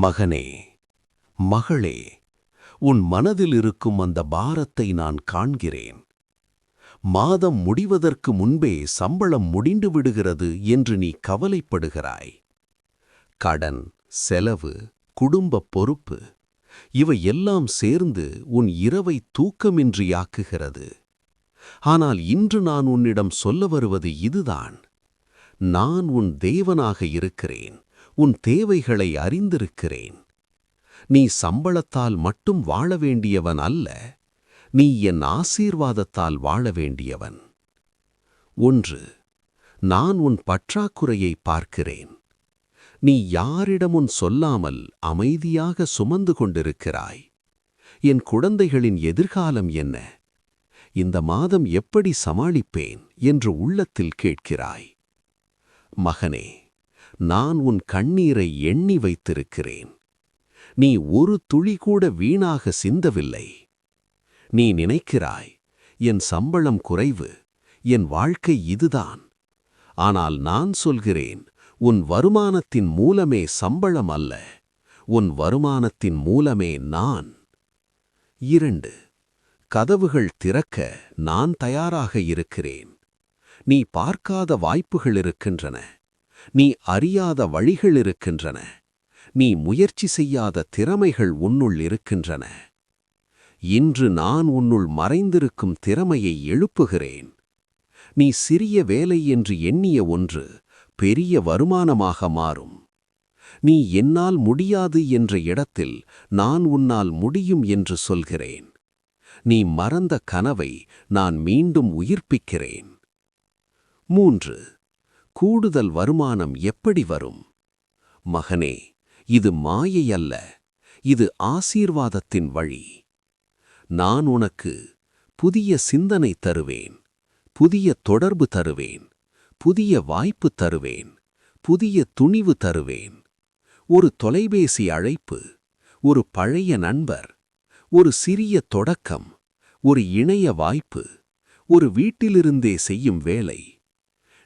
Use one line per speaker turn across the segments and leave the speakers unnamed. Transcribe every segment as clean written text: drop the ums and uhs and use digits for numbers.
மகனே, மகளே, உன் மனதில் இருக்கும் அந்த பாரத்தை நான் காண்கிறேன். மாதம் முடிவதற்கு முன்பே சம்பளம் முடிந்து விடுகிறது என்று நீ கவலைப்படுகிறாய். கடன், செலவு, குடும்பப் பொறுப்பு இவை எல்லாம் சேர்ந்து உன் இரவை தூக்கமின்றியாக்குகிறது. ஆனால் இன்று நான் உன்னிடம் சொல்ல வருவது இதுதான். நான் உன் தேவனாக இருக்கிறேன். உன் தேவைகளை அறிந்திருக்கிறேன். நீ சம்பளத்தால் மட்டும் வாழ வேண்டியவன் அல்ல, நீ என் ஆசீர்வாதத்தால் வாழ வேண்டியவன். 1. நான் உன் பற்றாக்குறையை பார்க்கிறேன். நீ யாரிடமும் சொல்லாமல் அமைதியாக சுமந்து கொண்டிருக்கிறாய். என் குழந்தைகளின் எதிர்காலம் என்ன? இந்த மாதம் எப்படி சமாளிப்பேன் என்று உள்ளத்தில் கேட்கிறாய். மகனே, நான் உன் கண்ணீரை எண்ணி வைத்திருக்கிறேன். நீ ஒரு துளி கூட வீணாக சிந்தவில்லை. நீ நினைக்கிறாய், என் சம்பளம் குறைவு, என் வாழ்க்கை இதுதான். ஆனால் நான் சொல்கிறேன், உன் வருமானத்தின் மூலமே சம்பளம் அல்ல, உன் வருமானத்தின் மூலமே நான். 2. கதவுகள் திறக்க நான் தயாராக இருக்கிறேன். நீ பார்க்காத வாய்ப்புகள் இருக்கின்றன. நீ அறியாத வழிகள் இருக்கின்றன. நீ முயற்சி செய்யாத திறமைகள் உன்னுள் இருக்கின்றன. இன்று நான் உன்னுள் மறைந்திருக்கும் திறமையை எழுப்புகிறேன். நீ சிறிய வேலை என்று எண்ணிய ஒன்று பெரிய வருமானமாக மாறும். நீ என்னால் முடியாது என்ற இடத்தில் நான் உன்னால் முடியும் என்று சொல்கிறேன். நீ மறந்த கனவை நான் மீண்டும் உயிர்ப்பிக்கிறேன். 3. கூடுதல் வருமானம் எப்படி வரும்? மகனே, இது மாயை அல்ல, இது ஆசீர்வாதத்தின் வழி. நான் உனக்கு புதிய சிந்தனை தருவேன், புதிய தொடர்பு தருவேன், புதிய வாய்ப்பு தருவேன், புதிய துணிவு தருவேன். ஒரு தொலைபேசி அழைப்பு, ஒரு பழைய நண்பர், ஒரு சிறிய தொடக்கம், ஒரு இணைய வாய்ப்பு, ஒரு வீட்டிலிருந்தே செய்யும் வேலை.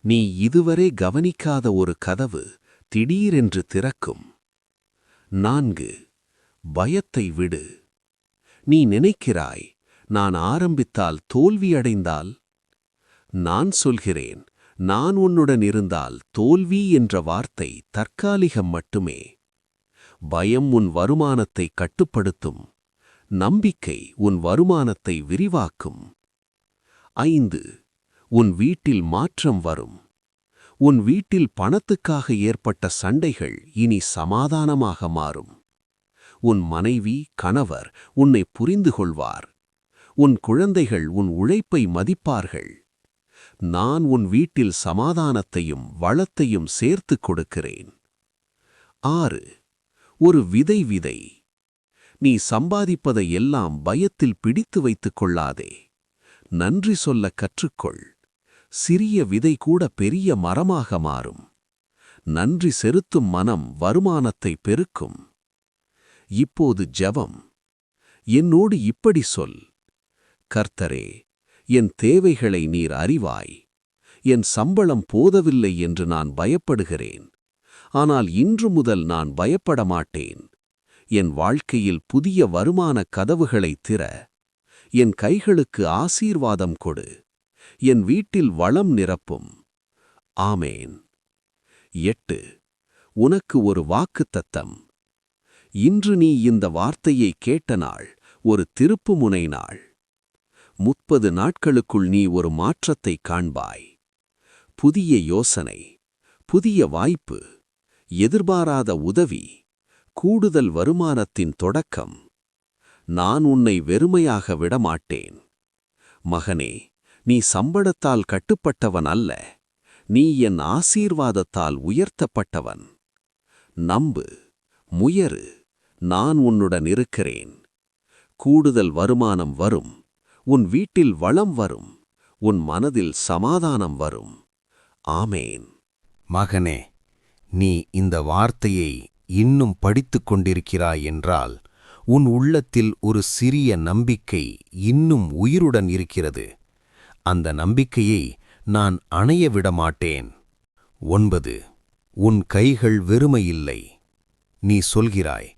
நீ இதுவரை கவனிக்காத ஒரு கதவு திடீரென்று திறக்கும். 4. பயத்தை விடு. நீ நினைக்கிறாய், நான் ஆரம்பித்தால் தோல்வியடைந்தால்? நான் சொல்கிறேன், நான் உன்னுடன் இருந்தால் தோல்வி என்ற வார்த்தை தற்காலிகம் மட்டுமே. பயம் உன் வருமானத்தை கட்டுப்படுத்தும். நம்பிக்கை உன் வருமானத்தை விரிவாக்கும். 5. உன் வீட்டில் மாற்றம் வரும். உன் வீட்டில் பணத்துக்காக ஏற்பட்ட சண்டைகள் இனி சமாதானமாக மாறும். உன் மனைவி, கணவர் உன்னை புரிந்து கொள்வார். உன் குழந்தைகள் உன் உழைப்பை மதிப்பார்கள். நான் உன் வீட்டில் சமாதானத்தையும் வளத்தையும் சேர்த்துக் கொடுக்கிறேன். 6. ஒரு விதை. நீ சம்பாதிப்பதை எல்லாம் பயத்தில் பிடித்து வைத்துக் கொள்ளாதே. நன்றி சொல்ல கற்றுக்கொள். சிறிய விதை கூட பெரிய மரமாக மாறும். நன்றி செலுத்தும் மனம் வருமானத்தை பெருக்கும். இப்போது ஜெபம். என்னோடு இப்படி சொல்: கர்த்தரே, என் தேவைகளை நீர் அறிவாய். என் சம்பளம் போதவில்லை என்று நான் பயப்படுகிறேன். ஆனால் இன்று முதல் நான் பயப்பட மாட்டேன். என் வாழ்க்கையில் புதிய வருமான கதவுகளை திற. என் கைகளுக்கு ஆசீர்வாதம் கொடு. என் வீட்டில் வளம் நிரப்பும். ஆமேன். 8. உனக்கு ஒரு வாக்குத்தத்தம். இன்று நீ இந்த வார்த்தையை கேட்ட நாள் ஒரு திருப்புமுனை நாள். 30 நாட்களுக்குள் நீ ஒரு மாற்றத்தை காண்பாய். புதிய யோசனை, புதிய வாய்ப்பு, எதிர்பாராத உதவி, கூடுதல் வருமானத்தின் தொடக்கம். நான் உன்னை வெறுமையாக விடமாட்டேன். மகனே, நீ சம்பளத்தால் கட்டுப்பட்டவன் அல்ல, நீ என் ஆசீர்வாதத்தால் உயர்த்தப்பட்டவன். நம்பு, முயறு, நான் உன்னுடன் இருக்கிறேன். கூடுதல் வருமானம் வரும். உன் வீட்டில் வளம் வரும். உன் மனதில் சமாதானம் வரும். ஆமேன்.
மகனே, நீ இந்த வார்த்தையை இன்னும் படித்துக் கொண்டிருக்கிறாய் என்றால் உன் உள்ளத்தில் ஒரு சிறிய நம்பிக்கை இன்னும் உயிருடன் இருக்கிறது. அந்த நம்பிக்கையை நான் அணைய விடமாட்டேன். 9. உன் கைகள் வெறுமையில்லை. நீ சொல்கிறாய்,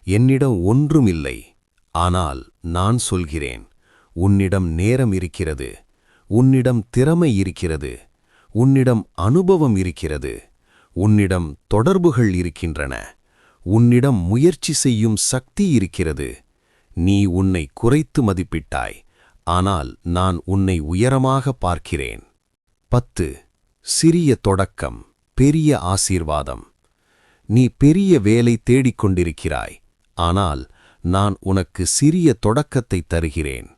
என்னிடம் ஒன்றும் இல்லை. ஆனால் நான் சொல்கிறேன், உன்னிடம் நேரம் இருக்கிறது, உன்னிடம் திறமை இருக்கிறது, உன்னிடம் அனுபவம் இருக்கிறது, உன்னிடம் தொடர்புகள் இருக்கின்றன, உன்னிடம் முயற்சி செய்யும் சக்தி இருக்கிறது. நீ உன்னை குறைத்து மதிப்பிட்டாய், ஆனால் நான் உன்னை உயரமாக பார்க்கிறேன். 10. சிறிய தொடக்கம், பெரிய ஆசீர்வாதம். நீ பெரிய வேலை தேடிக்கொண்டிருக்கிறாய், ஆனால் நான் உனக்கு சிறிய தொடக்கத்தை தருகிறேன்.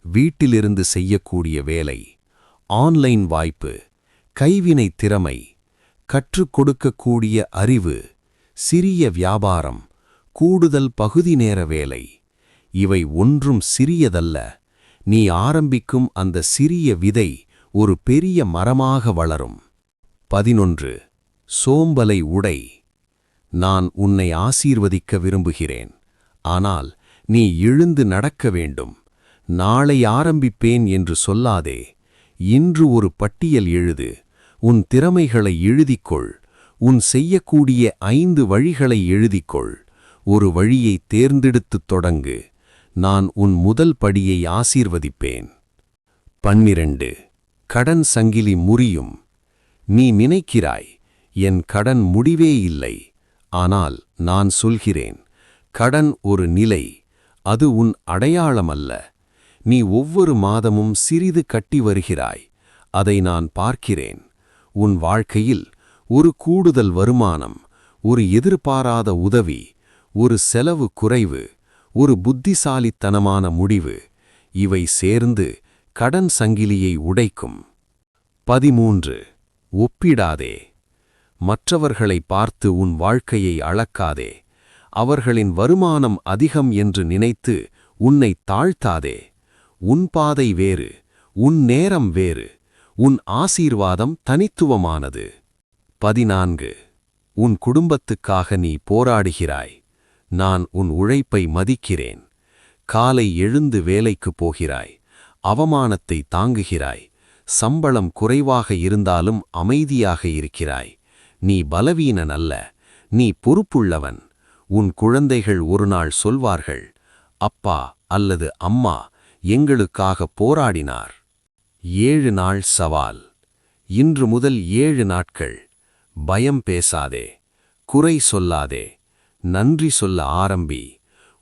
வீட்டிலிருந்து செய்யக்கூடிய வேலை, ஆன்லைன் வாய்ப்பு, கைவினை திறமை, கற்றுக் கொடுக்கக்கூடிய அறிவு, சிறிய வியாபாரம், கூடுதல் பகுதி நேர வேலை. இவை ஒன்றும் சிறியதல்ல. நீ ஆரம்பிக்கும் அந்த சிறிய விதை ஒரு பெரிய மரமாக வளரும். 11. சோம்பலை உடை. நான் உன்னை ஆசீர்வதிக்க விரும்புகிறேன், ஆனால் நீ எழுந்து நடக்க வேண்டும். நாளை ஆரம்பிப்பேன் என்று சொல்லாதே. இன்று ஒரு பட்டியல் எழுது. உன் திறமைகளை எழுதிக்கொள். உன் செய்யக்கூடிய 5 வழிகளை எழுதிக்கொள். ஒரு வழியை தேர்ந்தெடுத்துத் தொடங்கு. நான் உன் முதல் படியை ஆசீர்வதிப்பேன். 12. கடன் சங்கிலி முறியும். நீ நினைக்கிறாய், என் கடன் முடிவே இல்லை. ஆனால் நான் சொல்கிறேன், கடன் ஒரு நிலை, அது உன் அடையாளமல்ல. நீ ஒவ்வொரு மாதமும் சிறிது கட்டி வருகிறாய், அதை நான் பார்க்கிறேன். உன் வாழ்க்கையில் ஒரு கூடுதல் வருமானம், ஒரு எதிர்பாராத உதவி, ஒரு செலவு குறைவு, ஒரு புத்திசாலித்தனமான முடிவு, இவை சேர்ந்து கடன் சங்கிலியை உடைக்கும். 13. ஒப்பிடாதே. மற்றவர்களை பார்த்து உன் வாழ்க்கையை அளக்காதே. அவர்களின் வருமானம் அதிகம் என்று நினைத்து உன்னை தாழ்த்தாதே. உன் பாதை வேறு, உன் நேரம் வேறு, உன் ஆசீர்வாதம் தனித்துவமானது. 14. உன் குடும்பத்துக்காக நீ போராடுகிறாய். நான் உன் உழைப்பை மதிக்கிறேன். காலை எழுந்து வேலைக்குப் போகிறாய், அவமானத்தை தாங்குகிறாய், சம்பளம் குறைவாக இருந்தாலும் அமைதியாக இருக்கிறாய். நீ பலவீனன் அல்ல, நீ பொறுப்புள்ளவன். உன் குழந்தைகள் ஒருநாள் சொல்வார்கள், அப்பா அல்லது அம்மா எங்களுக்காக போராடினார். 7 நாள் சவால். இன்று முதல் 7 நாட்கள். பயம் பேசாதே, குறை சொல்லாதே, நன்றி சொல்ல ஆரம்பி.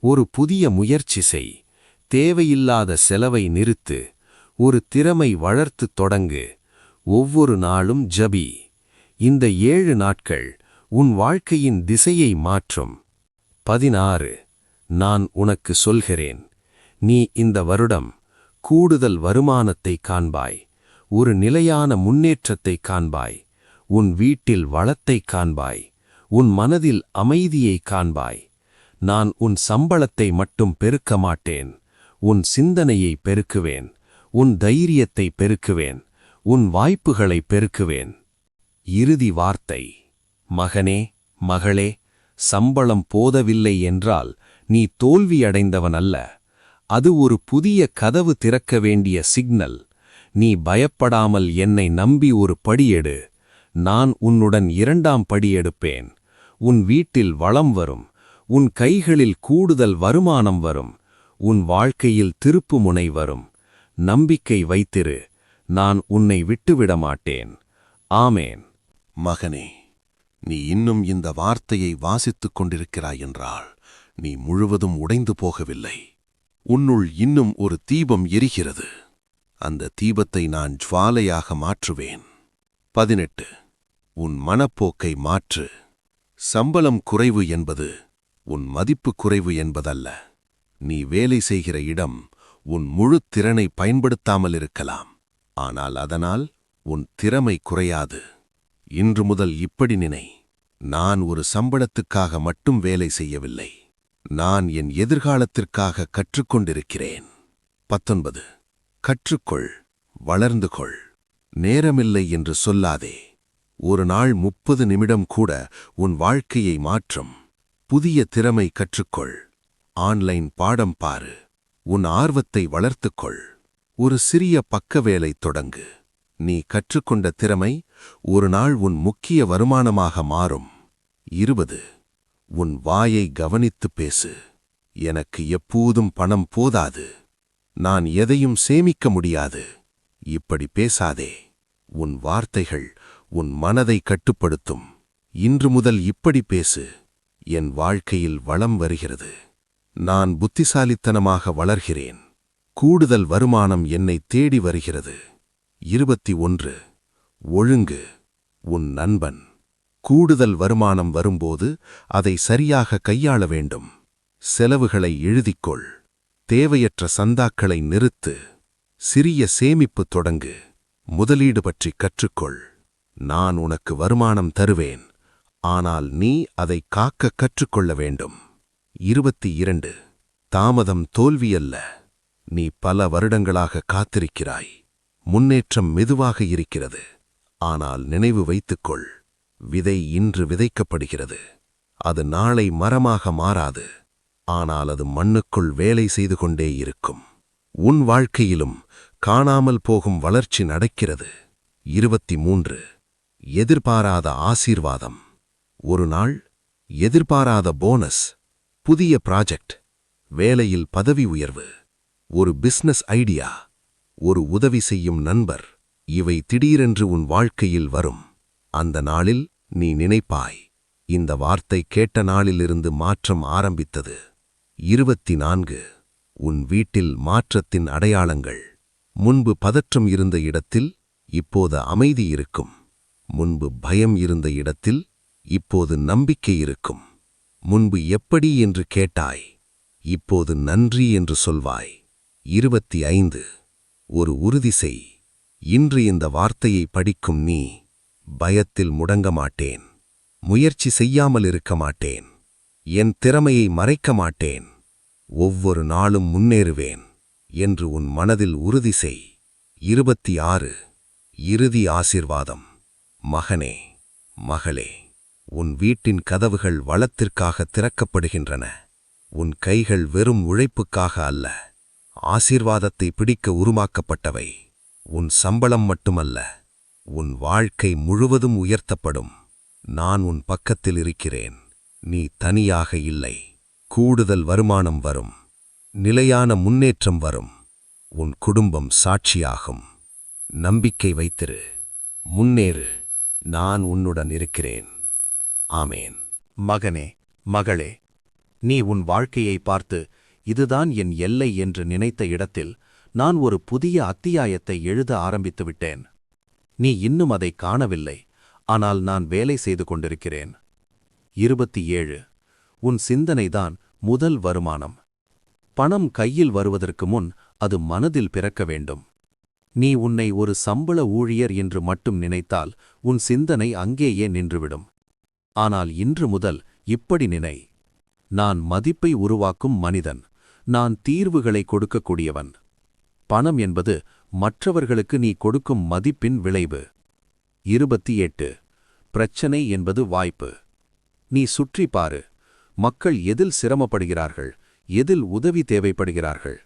ஒரு புதிய முயற்சி செய். தேவையில்லாத செலவை நிறுத்து. ஒரு திறமை வளர்த்துத் தொடங்கு. ஒவ்வொரு நாளும் ஜபி. இந்த 7 நாட்கள் உன் வாழ்க்கையின் திசையை மாற்றும். 16. நான் உனக்கு சொல்கிறேன், நீ இந்த வருடம் கூடுதல் வருமானத்தை காண்பாய். ஒரு நிலையான முன்னேற்றத்தை காண்பாய். உன் வீட்டில் வளத்தை காண்பாய். உன் மனதில் அமைதியை காண்பாய். நான் உன் சம்பளத்தை மட்டும் பெருக்க மாட்டேன், உன் சிந்தனையை பெருக்குவேன், உன் தைரியத்தை பெருக்குவேன், உன் வாய்ப்புகளை பெருக்குவேன். இறுதி வார்த்தை. மகனே, மகளே, சம்பளம் போதவில்லை என்றால் நீ தோல்வியடைந்தவன் அல்ல. அது ஒரு புதிய கதவு திறக்க வேண்டிய சிக்னல். நீ பயப்படாமல் என்னை நம்பி ஒரு படியெடு. நான் உன்னுடன் 2ஆம் படியெடுப்பேன். உன் வீட்டில் வளம் வரும். உன் கைகளில் கூடுதல் வருமானம் வரும். உன் வாழ்க்கையில் திருப்புமுனை வரும். நம்பிக்கை வைத்திரு. நான் உன்னை விட்டுவிட மாட்டேன். ஆமேன்.
மகனே, நீ இன்னும் இந்த வார்த்தையை வாசித்துக் கொண்டிருக்கிறாய் என்றால் நீ முழுவதும் உடைந்து போகவில்லை. உன்னுள் இன்னும் ஒரு தீபம் எரிகிறது. அந்த தீபத்தை நான் ஜுவாலையாக மாற்றுவேன். 18. உன் மனப்போக்கை மாற்று. சம்பளம் குறைவு என்பது உன் மதிப்பு குறைவு என்பதல்ல. நீ வேலை செய்கிற இடம் உன் முழு திறனை பயன்படுத்தாமல் இருக்கலாம், ஆனால் அதனால் உன் திறமை குறையாது. இன்று முதல் இப்படி நினை, நான் ஒரு சம்பளத்துக்காக மட்டும் வேலை செய்யவில்லை, நான் என் எதிர்காலத்திற்காக கற்றுக்கொண்டிருக்கிறேன். 19. கற்றுக்கொள், வளர்ந்து கொள். நேரமில்லை என்று சொல்லாதே. ஒரு நாள் 30 நிமிடம் கூட உன் வாழ்க்கையை மாற்றும். புதிய திறமை கற்றுக்கொள். ஆன்லைன் பாடம் பாரு. உன் ஆர்வத்தை வளர்த்துக்கொள். ஒரு சிறிய பக்கவேலை தொடங்கு. நீ கற்றுக்கொண்ட திறமை ஒரு நாள் உன் முக்கிய வருமானமாக மாறும். 20. உன் வாயை கவனித்துப் பேசு. எனக்கு எப்போதும் பணம் போதாது. நான் எதையும் சேமிக்க முடியாது. இப்படி பேசாதே. உன் வார்த்தைகள் உன் மனதை கட்டுப்படுத்தும். இன்று முதல் இப்படி பேசு. என் வாழ்க்கையில் வளம் வருகிறது. நான் புத்திசாலித்தனமாக வளர்கிறேன். கூடுதல் வருமானம் என்னை தேடி வருகிறது. 21. ஒழுங்கு. உன் நண்பன். கூடுதல் வருமானம் வரும்போது அதை சரியாக கையாள வேண்டும். செலவுகளை எழுதிக்கொள். தேவையற்ற சந்தாக்களை நிறுத்து. சிறிய சேமிப்பு தொடங்கு. முதலீடு பற்றி கற்றுக்கொள். நான் உனக்கு வருமானம் தருவேன், ஆனால் நீ அதை காக்க கற்றுக்கொள்ள வேண்டும். 22. தாமதம் தோல்வியல்ல. நீ பல வருடங்களாக காத்திருக்கிறாய். முன்னேற்றம் மெதுவாக இருக்கிறது. ஆனால் நினைவு வைத்துக்கொள், விதை இன்று விதைக்கப்படுகிறது. அது நாளை மரமாக மாறாது. ஆனால் அது மண்ணுக்குள் வேலை செய்து கொண்டே இருக்கும். உன் வாழ்க்கையிலும் காணாமல் போகும் வளர்ச்சி நடக்கிறது. 23. எதிர்பாராத ஆசீர்வாதம். ஒரு நாள் எதிர்பாராத போனஸ், புதிய ப்ராஜெக்ட், வேலையில் பதவி உயர்வு, ஒரு பிசினஸ் ஐடியா, ஒரு உதவி செய்யும் நண்பர், இவை திடீரென்று உன் வாழ்க்கையில் வரும். அந்த நாளில் நீ நினைப்பாய், இந்த வார்த்தை கேட்ட நாளிலிருந்து மாற்றம் ஆரம்பித்தது. 24. உன் வீட்டில் மாற்றத்தின் அடையாளங்கள். முன்பு பதற்றம் இருந்த இடத்தில் இப்போது அமைதி இருக்கும். முன்பு பயம் இருந்த இடத்தில் இப்போது நம்பிக்கை இருக்கும். முன்பு எப்படி என்று கேட்டாய், இப்போது நன்றி என்று சொல்வாய். 25. ஒரு உறுதி செய். இன்று இந்த வார்த்தையை படிக்கும் நீ, பயத்தில் முடங்க மாட்டேன். முயற்சி செய்யாமல் இருக்க மாட்டேன். என் திறமையை மறைக்க மாட்டேன். ஒவ்வொரு நாளும் முன்னேறுவேன் என்று உன் மனதில் உறுதி செய். 26. இறுதி ஆசீர்வாதம். மகனே, மகளே, உன் வீட்டின் கதவுகள் வளத்திற்காக திறக்கப்படுகின்றன. உன் கைகள் வெறும் உழைப்புக்காக அல்ல, ஆசீர்வாதத்தை பிடிக்க உருவாக்கப்பட்டவை. உன் சம்பளம் மட்டுமல்ல, உன் வாழ்க்கை முழுவதும் உயர்த்தப்படும். நான் உன் பக்கத்தில் இருக்கிறேன். நீ தனியாக இல்லை. கூடுதல் வருமானம் வரும். நிலையான முன்னேற்றம் வரும். உன் குடும்பம் சாட்சியாகும். நம்பிக்கை வைத்திரு. முன்னேறு. நான் உன்னுடன் இருக்கிறேன். ஆமேன்.
மகனே, மகளே, நீ உன் வாழ்க்கையை பார்த்து இதுதான் என் எல்லை என்று நினைத்த இடத்தில் நான் ஒரு புதிய அத்தியாயத்தை எழுத ஆரம்பித்து விட்டேன். நீ இன்னும் அதை காணவில்லை, ஆனால் நான் வேலை செய்து கொண்டிருக்கிறேன். 27. உன் சிந்தனைதான் முதல் வருமானம். பணம் கையில் வருவதற்கு முன் அது மனதில் பிறக்க வேண்டும். நீ உன்னை ஒரு சம்பள ஊழியர் என்று மட்டும் நினைத்தால் உன் சிந்தனை அங்கேயே நின்றுவிடும். ஆனால் இன்று முதல் இப்படி நினை. நான் மதிப்பை உருவாக்கும் மனிதன். நான் தீர்வுகளை கொடுக்கக்கூடியவன். பணம் என்பது மற்றவர்களுக்கு நீ கொடுக்கும் மதிப்பின் விளைவு. 28. பிரச்சனை என்பது வாய்ப்பு. நீ சுற்றி பாரு. மக்கள் எதில் சிரமப்படுகிறார்கள், எதில் உதவி தேவைப்படுகிறார்கள்,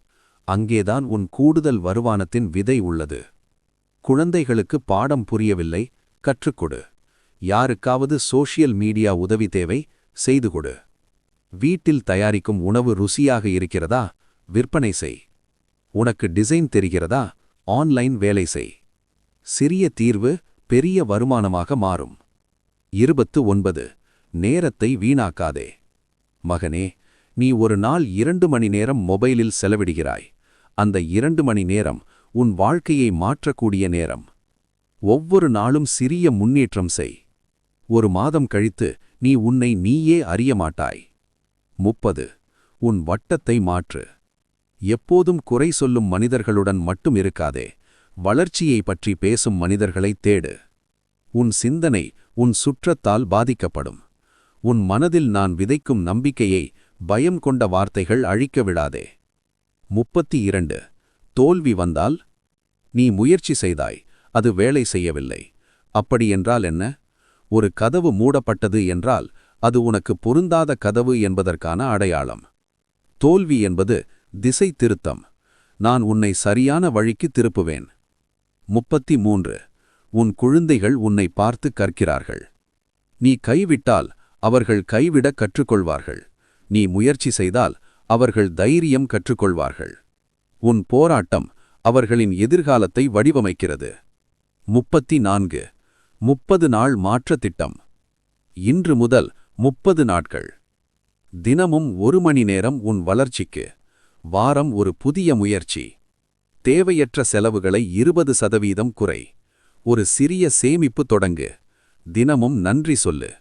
அங்கேதான் உன் கூடுதல் வருமானத்தின் விதை உள்ளது. குழந்தைகளுக்கு பாடம் புரியவில்லை, கற்றுக்கொடு. யாருக்காவது சோஷியல் மீடியா உதவி தேவை, செய்து கொடு. வீட்டில் தயாரிக்கும் உணவு ருசியாக இருக்கிறதா, விற்பனை செய். உனக்கு டிசைன் தெரிகிறதா, ஆன்லைன் வேலை செய். சிறிய தீர்வு பெரிய வருமானமாக மாறும். 29. நேரத்தை வீணாக்காதே. மகனே, நீ ஒரு நாள் 2 மணி நேரம் மொபைலில் செலவிடுகிறாய். அந்த 2 மணி நேரம் உன் வாழ்க்கையை மாற்றக்கூடிய நேரம். ஒவ்வொரு நாளும் சிறிய முன்னேற்றம் செய். ஒரு மாதம் கழித்து நீ உன்னை நீயே அறிய மாட்டாய். 30. உன் வட்டத்தை மாற்று. எப்போதும் குறை சொல்லும் மனிதர்களுடன் மட்டும் இருக்காதே. வளர்ச்சியை பற்றி பேசும் மனிதர்களை தேடு. உன் சிந்தனை உன் சுற்றத்தால் பாதிக்கப்படும். உன் மனதில் நான் விதைக்கும் நம்பிக்கையை பயம் கொண்ட வார்த்தைகள் அழிக்க விடாதே. 32. தோல்வி வந்தால்? நீ முயற்சி செய்தாய், அது வேலை செய்யவில்லை. அப்படியென்றால் என்ன? ஒரு கதவு மூடப்பட்டது என்றால் அது உனக்கு பொருந்தாத கதவு என்பதற்கான அடையாளம். தோல்வி என்பது திசை திருத்தம். நான் உன்னை சரியான வழிக்கு திருப்புவேன். 33. உன் குழந்தைகள் உன்னை பார்த்து கற்கிறார்கள். நீ கைவிட்டால் அவர்கள் கைவிடக் கற்றுக்கொள்வார்கள். நீ முயற்சி செய்தால் அவர்கள் தைரியம் கற்றுக்கொள்வார்கள். உன் போராட்டம் அவர்களின் எதிர்காலத்தை வடிவமைக்கிறது. 34 30 நாள் மாற்ற திட்டம். இன்று முதல் 30 நாட்கள். தினமும் 1 மணி நேரம் உன் வளர்ச்சிக்கு. வாரம் ஒரு புதிய முயற்சி. தேவையற்ற செலவுகளை 20% குறை. ஒரு சிறிய சேமிப்பு தொடங்கு. தினமும் நன்றி சொல்லு.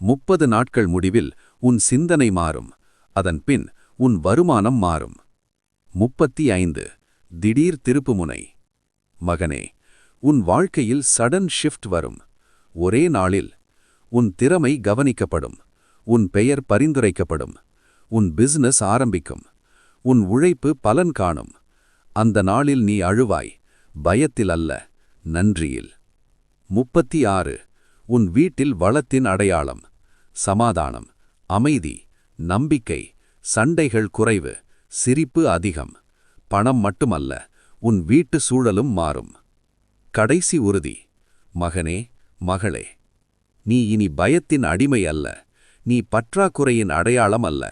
30 நாட்கள் முடிவில் உன் சிந்தனை மாறும். அதன்பின் உன் வருமானம் மாறும். 35 திடீர் திருப்புமுனை. மகனே, உன் வாழ்க்கையில் சடன் ஷிஃப்ட் வரும். ஒரே நாளில் உன் திறமை கவனிக்கப்படும். உன் பெயர் பரிந்துரைக்கப்படும். உன் பிசினஸ் ஆரம்பிக்கும். உன் உழைப்பு பலன் காணும். அந்த நாளில் நீ அழுவாய், பயத்தில் அல்ல, நன்றியில். 36 உன் வீட்டில் வளத்தின் அடையாளம். சமாதானம், அமைதி, நம்பிக்கை, சண்டைகள் குறைவு, சிரிப்பு அதிகம். பணம் மட்டுமல்ல, உன் வீட்டு சூழலும் மாறும். கடைசி உறுதி. மகனே, மகளே, நீ இனி பயத்தின் அடிமை அல்ல. நீ பற்றாக்குறையின் அடையாளம் அல்ல.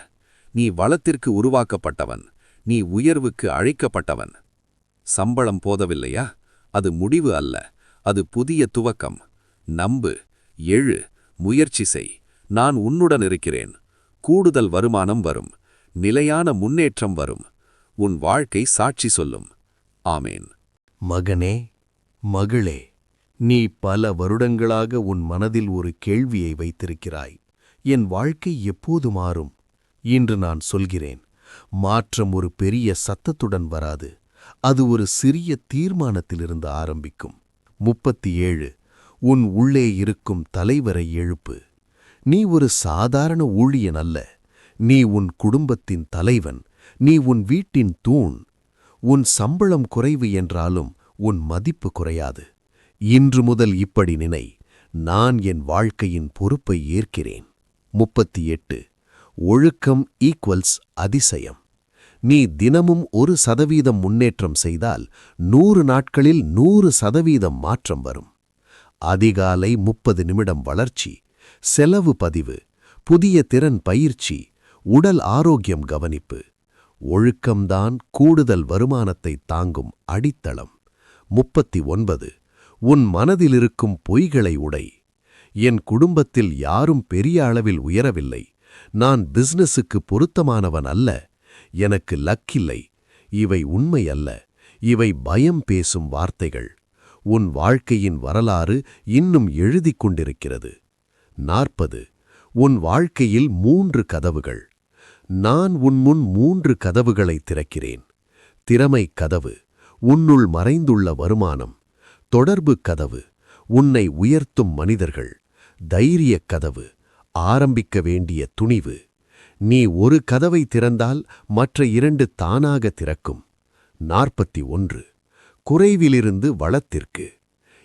நீ வளத்திற்கு உருவாக்கப்பட்டவன். நீ உயர்வுக்கு அழைக்கப்பட்டவன். சம்பளம் போதவில்லையா? அது முடிவு அல்ல, அது புதிய துவக்கம். நம்பு, எழு, முயற்சி செய். நான் உன்னுடன் இருக்கிறேன். கூடுதல் வருமானம் வரும். நிலையான முன்னேற்றம் வரும். உன் வாழ்க்கை சாட்சி சொல்லும். ஆமேன்.
மகனே, மகளே, நீ பல வருடங்களாக உன் மனதில் ஒரு கேள்வியை வைத்திருக்கிறாய். என் வாழ்க்கை எப்போது மாறும்? இன்று நான் சொல்கிறேன், மாற்றம் ஒரு பெரிய சத்தத்துடன் வராது. அது ஒரு சிறிய தீர்மானத்திலிருந்து ஆரம்பிக்கும். 37 உன் உள்ளே இருக்கும் தலைவரை எழுப்பு. நீ ஒரு சாதாரண ஊழியன் அல்ல. நீ உன் குடும்பத்தின் தலைவன். நீ உன் வீட்டின் தூண். உன் சம்பளம் குறைவு என்றாலும் உன் மதிப்பு குறையாது. இன்று முதல் இப்படி நினை, நான் என் வாழ்க்கையின் பொறுப்பை ஏற்கிறேன். 38 ஒழுக்கம் ஈக்குவல்ஸ் அதிசயம். நீ தினமும் 1% முன்னேற்றம் செய்தால் 100 நாட்களில் 100% மாற்றம் வரும். அதிகாலை 30 நிமிடம் வளர்ச்சி, செலவு பதிவு, புதிய திறன் பயிற்சி, உடல் ஆரோக்கியம் கவனிப்பு. ஒழுக்கம்தான் கூடுதல் வருமானத்தை தாங்கும் அடித்தளம். 39 உன் மனதிலிருக்கும் பொய்களை உடை. என் குடும்பத்தில் யாரும் பெரிய அளவில் உயரவில்லை. நான் பிசினஸுக்கு பொருத்தமானவன் அல்ல. எனக்கு லக்கில்லை. இவை உண்மை அல்ல. இவை பயம் பேசும் வார்த்தைகள். உன் வாழ்க்கையின் வரலாறு இன்னும் எழுதிக் கொண்டிருக்கிறது. 40 உன் வாழ்க்கையில் 3 கதவுகள். நான் உன் முன் 3 கதவுகளை திறக்கிறேன். திறமை கதவு, உன்னுள் மறைந்துள்ள வருமானம். தொடர்பு கதவு, உன்னை உயர்த்தும் மனிதர்கள். தைரியக் கதவு, ஆரம்பிக்க வேண்டிய துணிவு. நீ ஒரு கதவை திறந்தால் மற்ற 2 தானாக திறக்கும். 41 குறைவிலிருந்து வளத்திற்கு.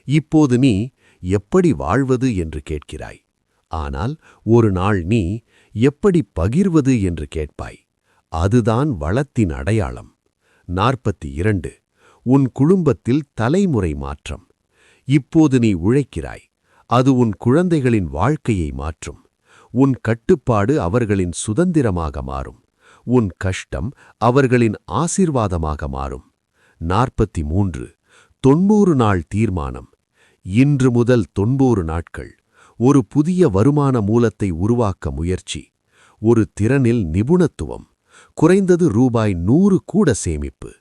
இப்போது நீ எப்படி வாழ்வது என்று கேட்கிறாய். ஆனால் ஒரு நாள் நீ எப்படி பகிர்வது என்று கேட்பாய். அதுதான் வளத்தின் அடையாளம். 42 உன் குடும்பத்தில் தலைமுறை மாற்றம். இப்போது நீ உழைக்கிறாய். அது உன் குழந்தைகளின் வாழ்க்கையை மாற்றும். உன் கட்டுப்பாடு அவர்களின் சுதந்திரமாக மாறும். உன் கஷ்டம் அவர்களின் ஆசீர்வாதமாக மாறும். 43 90 நாள் தீர்மானம். இன்று முதல் 90 நாட்கள். ஒரு புதிய வருமான மூலத்தை உருவாக்க முயற்சி. ஒரு திறனில் நிபுணத்துவம். குறைந்தது ரூபாய் 100 கூட சேமிப்பு.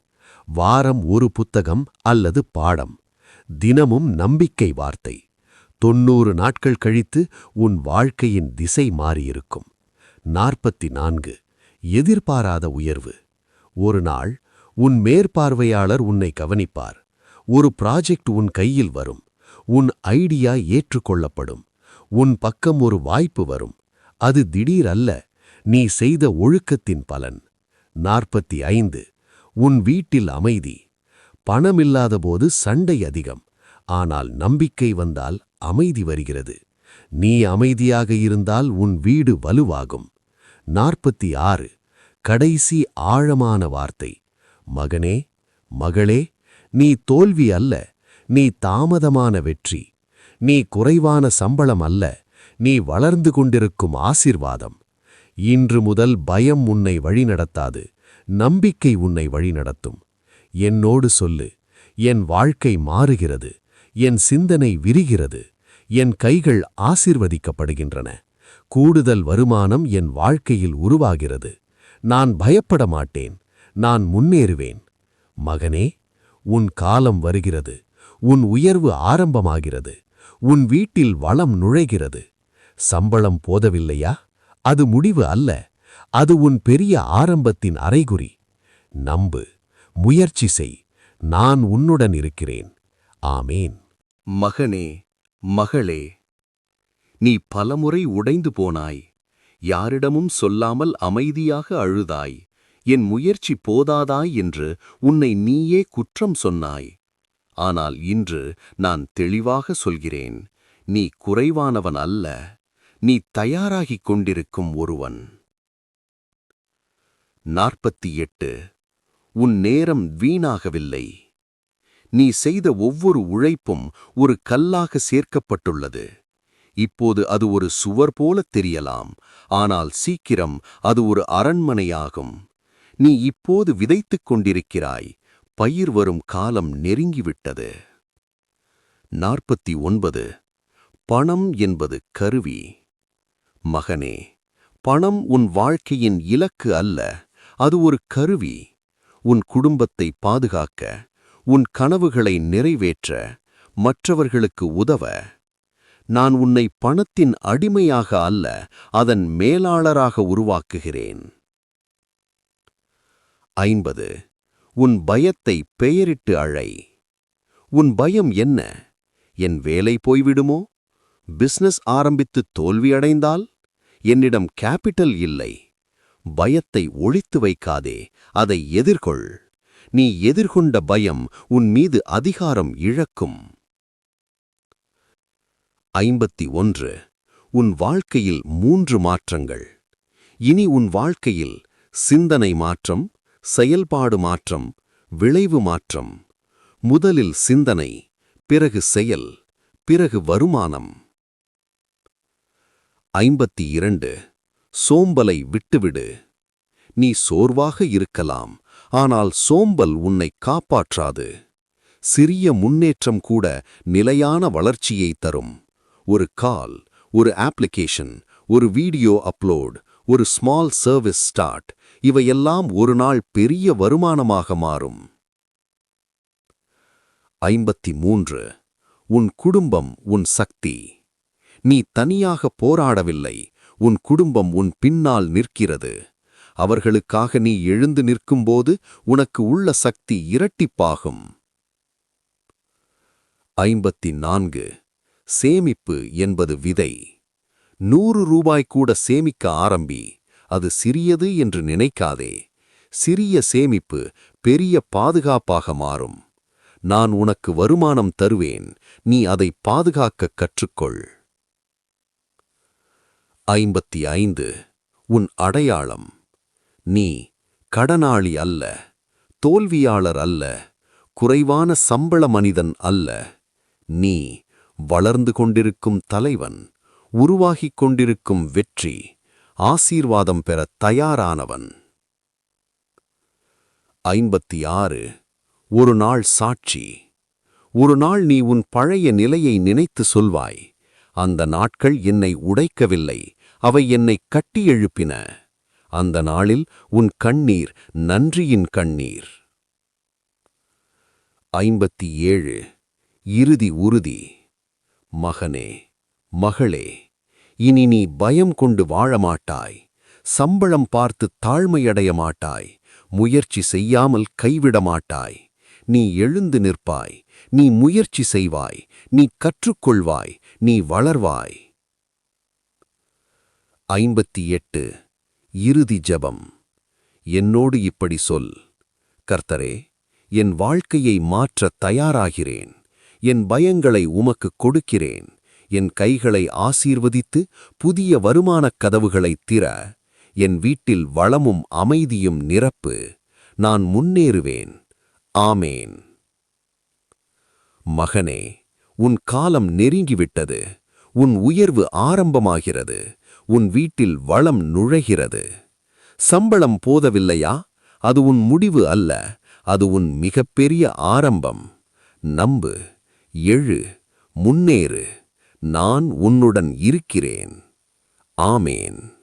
வாரம் ஒரு புத்தகம் அல்லது பாடம். தினமும் நம்பிக்கை வார்த்தை. 90 நாட்கள் கழித்து உன் வாழ்க்கையின் திசை மாறியிருக்கும். 44 எதிர்பாராத உயர்வு. ஒரு நாள் உன் மேற்பார்வையாளர் உன்னை கவனிப்பார். ஒரு ப்ராஜெக்ட் உன் கையில் வரும். உன் ஐடியா ஏற்றுக்கொள்ளப்படும். உன் பக்கம் ஒரு வாய்ப்பு வரும். அது திடீர் அல்ல, நீ செய்த ஒழுக்கத்தின் பலன். 45 உன் வீட்டில் அமைதி. பணமில்லாதபோது சண்டை அதிகம். ஆனால் நம்பிக்கை வந்தால் அமைதி வருகிறது. நீ அமைதியாக இருந்தால் உன் வீடு வலுவாகும். 46 கடைசி ஆழமான வார்த்தை. மகனே, மகளே, நீ தோல்வி அல்ல, நீ தாமதமான வெற்றி. நீ குறைவான சம்பளம் அல்ல,
நீ வளர்ந்து கொண்டிருக்கும் ஆசீர்வாதம். இன்று முதல் பயம் உன்னை வழிநடத்தாது, நம்பிக்கை உன்னை வழிநடத்தும். என்னோடு சொல்லு, என் வாழ்க்கை மாறுகிறது, என் சிந்தனை விரிகிறது, என் கைகள் ஆசீர்வதிக்கப்படுகின்றன. கூடுதல் வருமானம் என் வாழ்க்கையில் உருவாகிறது. நான் பயப்பட மாட்டேன், நான் முன்னேறுவேன். மகனே, உன் காலம் வருகிறது, உன் உயர்வு ஆரம்பமாகிறது, உன் வீட்டில் வளம் நுழைகிறது. சம்பளம் போதவில்லையா? அது முடிவு அல்ல, அது உன் பெரிய ஆரம்பத்தின் அறைகுறி. நம்பு, முயற்சி செய், நான் உன்னுடன் இருக்கிறேன். ஆமேன்.
மகனே, மகளே, நீ பலமுறை உடைந்து போனாய். யாரிடமும் சொல்லாமல் அமைதியாக அழுதாய். என் முயற்சி போதாதாய் என்று உன்னை நீயே குற்றம் சொன்னாய். ஆனால் இன்று நான் தெளிவாக சொல்கிறேன், நீ குறைவானவன் அல்ல, நீ தயாராகிக் கொண்டிருக்கும் ஒருவன். 48. உன் நேரம் வீணாகவில்லை. நீ செய்த ஒவ்வொரு உழைப்பும் ஒரு கல்லாக சேர்க்கப்பட்டுள்ளது. இப்போது அது ஒரு சுவர் போல தெரியலாம், ஆனால் சீக்கிரம் அது ஒரு அரண்மனையாகும். நீ இப்போது விதைத்துக் கொண்டிருக்கிறாய், பயிர் வரும் காலம் நெருங்கிவிட்டது. 49. பணம் என்பது கருவி. மகனே, பணம் உன் வாழ்க்கையின் இலக்கு அல்ல, அது ஒரு கருவி. உன் குடும்பத்தை பாதுகாக்க, உன் கனவுகளை நிறைவேற்ற, மற்றவர்களுக்கு உதவ. நான் உன்னை பணத்தின் அடிமையாக அல்ல, அதன் மேலாளராக உருவாக்குகிறேன். 50. உன் பயத்தை பெயரிட்டு அழை. உன் பயம் என்ன? என் வேலை போய்விடுமோ? பிசினஸ் ஆரம்பித்து தோல்வியடைந்தால்? என்னிடம் கேபிட்டல் இல்லை. பயத்தை ஒளித்து வைக்காதே, அதை எதிர்கொள். நீ எதிர்கொண்ட பயம் உன் மீது அதிகாரம் இழக்கும். 51. உன் வாழ்க்கையில் 3 மாற்றங்கள். இனி உன் வாழ்க்கையில் சிந்தனை மாற்றம், செயல்பாடு மாற்றம், விளைவு மாற்றம். முதலில் சிந்தனை, பிறகு செயல், பிறகு வருமானம். 52. சோம்பலை விட்டுவிடு. நீ சோர்வாக இருக்கலாம், ஆனால் சோம்பல் உன்னை காப்பாற்றாது. சிறிய முன்னேற்றம் கூட நிலையான வளர்ச்சியை தரும். ஒரு கால், ஒரு அப்ளிகேஷன், ஒரு வீடியோ அப்லோட், ஒரு ஸ்மால் சர்வீஸ் ஸ்டார்ட், இவையெல்லாம் ஒரு நாள் பெரிய வருமானமாக மாறும். 53. உன் குடும்பம் உன் சக்தி. நீ தனியாக போராடவில்லை, உன் குடும்பம் உன் பின்னால் நிற்கிறது. அவர்களுக்காக நீ எழுந்து நிற்கும்போது உனக்கு உள்ள சக்தி இரட்டிப்பாகும். 54. சேமிப்பு என்பது விதை. 100 ரூபாய் கூட சேமிக்க ஆரம்பி. அது சிறியது என்று நினைக்காதே. சிறிய சேமிப்பு பெரிய பாதுகாப்பாக மாறும். நான் உனக்கு வருமானம் தருவேன், நீ அதை பாதுகாக்க கற்றுக்கொள். 55. உன் அடையாளம். நீ கடனாளி அல்ல, தோல்வியாளர் அல்ல, குறைவான சம்பள மனிதன் அல்ல. நீ வளர்ந்து கொண்டிருக்கும் தலைவன், உருவாகிக் கொண்டிருக்கும் வெற்றி, ஆசீர்வாதம் பெற தயாரானவன். 56. ஒரு நாள் சாட்சி. ஒரு நாள் நீ உன் பழைய நிலையை நினைத்து சொல்வாய், அந்த நாட்கள் என்னை உடைக்கவில்லை, அவை என்னை கட்டி எழுப்பின. அந்த நாளில் உன் கண்ணீர் நன்றியின் கண்ணீர். 57. இறுதி உறுதி. மகனே, மகளே, இனி நீ பயம் கொண்டு வாழமாட்டாய், சம்பளம் பார்த்து தாழ்மையடைய மாட்டாய், முயற்சி செய்யாமல் கைவிட மாட்டாய். நீ எழுந்து நிற்பாய், நீ முயற்சி செய்வாய், நீ கற்றுக்கொள்வாய், நீ வளர்வாய். 58. இறுதி ஜெபம். என்னோடு இப்படி சொல்: கர்த்தரே, என் வாழ்க்கையை மாற்ற தயாராகிறேன். என் பயங்களை உமக்கு கொடுக்கிறேன். என் கைகளை ஆசீர்வதித்து புதிய வருமானக் கதவுகளைத் திற. என் வீட்டில் வளமும் அமைதியும் நிரப்பு. நான் முன்னேறுவேன். ஆமேன். மகனே, உன் காலம் நெருங்கிவிட்டது.
உன் உயர்வு ஆரம்பமாகிறது. உன் வீட்டில் வளம் நுழைகிறது. சம்பளம் போதவில்லையா? அது உன் முடிவு அல்ல, அது உன் மிகப்பெரிய ஆரம்பம். நம்பு, எழு, முன்னேறு. நான் உன்னுடன் இருக்கிறேன். ஆமேன்.